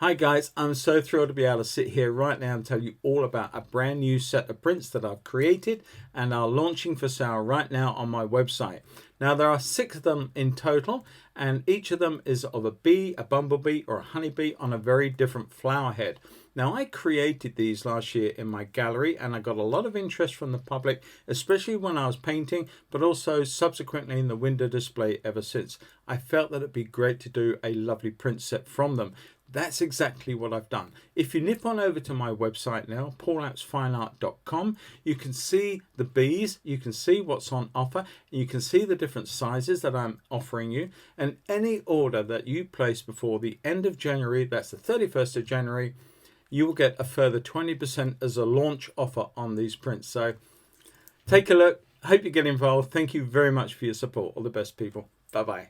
Hi guys, I'm so thrilled to be able to sit here right now and tell you all about a brand new set of prints that I've created and are launching for sale right now on my website. Now there are 6 of them in total, and each of them is of a bee, a bumblebee or a honeybee on a very different flower head. Now I created these last year in my gallery and I got a lot of interest from the public, especially when I was painting, but also subsequently in the window display ever since. I felt that it'd be great to do a lovely print set from them. That's exactly what I've done. If you nip on over to my website now, paulappsfineart.com, you can see the bees, you can see what's on offer, you can see the different sizes that I'm offering you, and any order that you place before the end of January, that's the 31st of January, you will get a further 20% as a launch offer on these prints. So take a look. Hope you get involved. Thank you very much for your support. All the best, people. Bye-bye.